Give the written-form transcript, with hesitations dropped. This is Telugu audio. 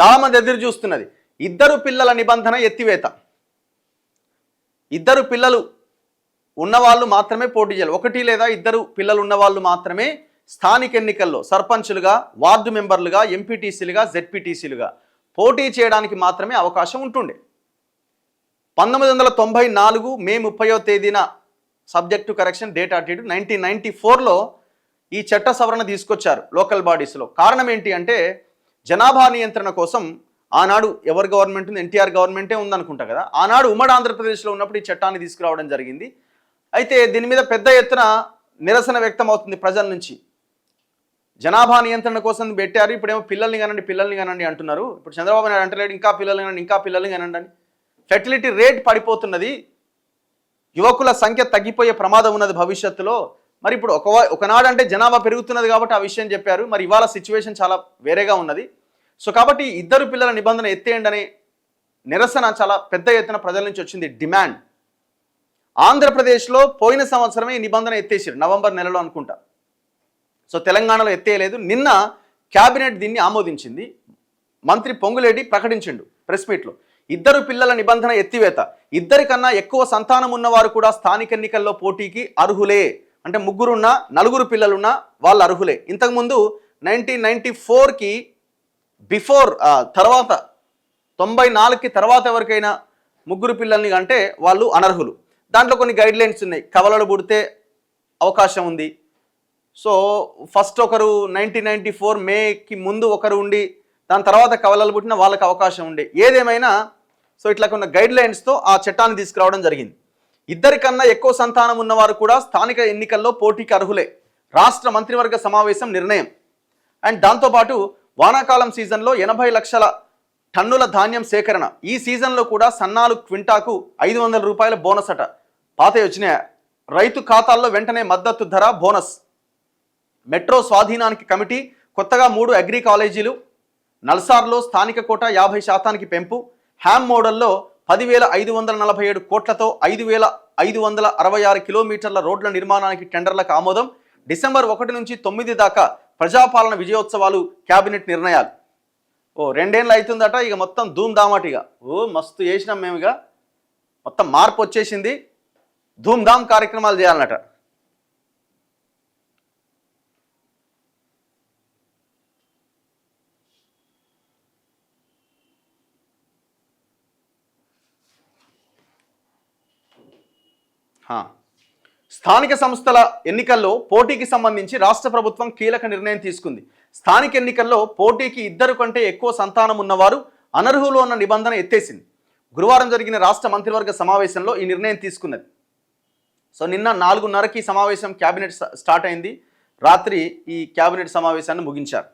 చాలామంది ఎదురు చూస్తున్నది. ఇద్దరు పిల్లల నిబంధన ఎత్తివేత. ఇద్దరు పిల్లలు ఉన్నవాళ్ళు మాత్రమే పోటీ చేయాలి. ఒకటి లేదా ఇద్దరు పిల్లలు ఉన్నవాళ్ళు మాత్రమే స్థానిక ఎన్నికల్లో సర్పంచులుగా, వార్డు మెంబర్లుగా, ఎంపీటీసీలుగా, జెడ్పీటీసీలుగా పోటీ చేయడానికి మాత్రమే అవకాశం ఉంటుండే. 1994 మే 30వ తేదీన సబ్జెక్టు కరెక్షన్ డేట్ అటు ఇటు 1994లో ఈ చట్ట సవరణ తీసుకొచ్చారు లోకల్ బాడీస్లో. కారణం ఏంటి అంటే జనాభా నియంత్రణ కోసం ఆనాడు ఎవరి గవర్నమెంట్ ఉంది, ఎన్టీఆర్ గవర్నమెంటే ఉందనుకుంటా కదా, ఆనాడు ఉమ్మడి ఆంధ్రప్రదేశ్లో ఉన్నప్పుడు ఈ చట్టాన్ని తీసుకురావడం జరిగింది. అయితే దీని మీద పెద్ద ఎత్తున నిరసన వ్యక్తం అవుతుంది ప్రజల నుంచి. జనాభా నియంత్రణ కోసం పెట్టారు, ఇప్పుడేమో పిల్లల్ని కనండి అంటున్నారు. ఇప్పుడు చంద్రబాబు నాయుడు అంటలేడు ఇంకా పిల్లల్ని కనండి అని. ఫెర్టిలిటీ రేట్ పడిపోతున్నది, యువకుల సంఖ్య తగ్గిపోయే ప్రమాదం ఉన్నది భవిష్యత్తులో. మరి ఇప్పుడు ఒకనాడు అంటే జనాభా పెరుగుతున్నది కాబట్టి ఆ విషయం చెప్పారు. మరి ఇవాళ సిచ్యువేషన్ చాలా వేరేగా ఉన్నది. సో కాబట్టి ఇద్దరు పిల్లల నిబంధన ఎత్తేయండి అనే నిరసన చాలా పెద్ద ఎత్తున ప్రజల నుంచి వచ్చింది డిమాండ్. ఆంధ్రప్రదేశ్లో పోయిన సంవత్సరమే ఈ నిబంధన ఎత్తేసారు, నవంబర్ నెలలో అనుకుంటా. సో తెలంగాణలో ఎత్తేయలేదు. నిన్న క్యాబినెట్ దీన్ని ఆమోదించింది. మంత్రి పొంగులేటి ప్రకటించిండు ప్రెస్ మీట్లో, ఇద్దరు పిల్లల నిబంధన ఎత్తివేత. ఇద్దరికన్నా ఎక్కువ సంతానం ఉన్నవారు కూడా స్థానిక ఎన్నికల్లో పోటీకి అర్హులే. అంటే ముగ్గురున్నా నలుగురు పిల్లలున్నా వాళ్ళు అర్హులే. ఇంతకుముందు 1994కి బిఫోర్ తర్వాత 94కి తర్వాత ఎవరికైనా ముగ్గురు పిల్లల్ని అంటే వాళ్ళు అనర్హులు. దాంట్లో కొన్ని గైడ్ లైన్స్ ఉన్నాయి. కవలలు పుడితే అవకాశం ఉంది. సో ఫస్ట్ ఒకరు 1994 మేకి ముందు ఒకరు ఉండి దాని తర్వాత కవలలు పుట్టిన వాళ్ళకి అవకాశం ఉండే. ఏదేమైనా సో ఇట్లా కొన్ని గైడ్ లైన్స్తో ఆ చట్టాన్ని తీసుకురావడం జరిగింది. ఇద్దరికన్నా ఎక్కువ సంతానం ఉన్నవారు కూడా స్థానిక ఎన్నికల్లో పోటీకి అర్హులే. రాష్ట్ర మంత్రివర్గ సమావేశం నిర్ణయం. అండ్ దాంతోపాటు వానాకాలం సీజన్లో 80 లక్షల టన్నుల ధాన్యం సేకరణ. ఈ సీజన్లో కూడా సన్నాలు క్వింటాకు 500 రూపాయల బోనస్ అట. పాతవి వచ్చినాయి. రైతు ఖాతాల్లో వెంటనే మద్దతు ధర బోనస్. Metro స్వాధీనానికి committee. కొత్తగా 3 అగ్రి కాలేజీలు. నల్సార్లో స్థానిక కోట 50% పెంపు. హ్యామ్ మోడల్లో 10,547 కోట్లతో 5,566 కిలోమీటర్ల రోడ్ల నిర్మాణానికి టెండర్లకు ఆమోదం. డిసెంబర్ 1 నుంచి 9 దాకా ప్రజాపాలన విజయోత్సవాలు, క్యాబినెట్ నిర్ణయాలు. 2 ఏళ్ళు అవుతుందట. ఇక మొత్తం ధూమ్ ధామాటిగా మస్తు చేసినాం మేము. ఇక మొత్తం మార్పు వచ్చేసింది. ధూమ్ ధామ్ కార్యక్రమాలు చేయాలన్నట. స్థానిక సంస్థల ఎన్నికల్లో పోటీకి సంబంధించి రాష్ట్ర ప్రభుత్వం కీలక నిర్ణయం తీసుకుంది. స్థానిక ఎన్నికల్లో పోటీకి ఇద్దరు కంటే ఎక్కువ సంతానం ఉన్నవారు అనర్హులు అన్న నిబంధన ఎత్తేసింది. గురువారం జరిగిన రాష్ట్ర మంత్రివర్గ సమావేశంలో ఈ నిర్ణయం తీసుకున్నది. సో నిన్న 4:30కి సమావేశం క్యాబినెట్ స్టార్ట్ అయింది. రాత్రి ఈ క్యాబినెట్ సమావేశాన్ని ముగించారు.